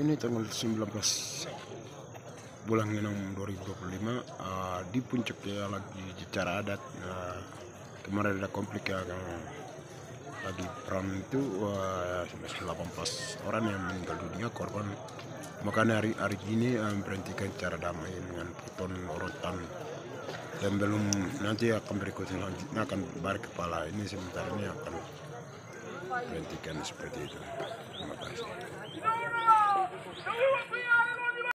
Ini tanggal 19 bulan 6 2025 di puncak ya lagi acara adat. Kemarin ada konflik ya lagi perang itu 18 orang yang meninggal dunia korban. Makanya hari ini berhentikan cara damai dengan puton orotan, dan belum nanti akan berikutnya lanjutnya akan balik kepala. Ini sementara ini akan berhentikan seperti itu. Terima kasih.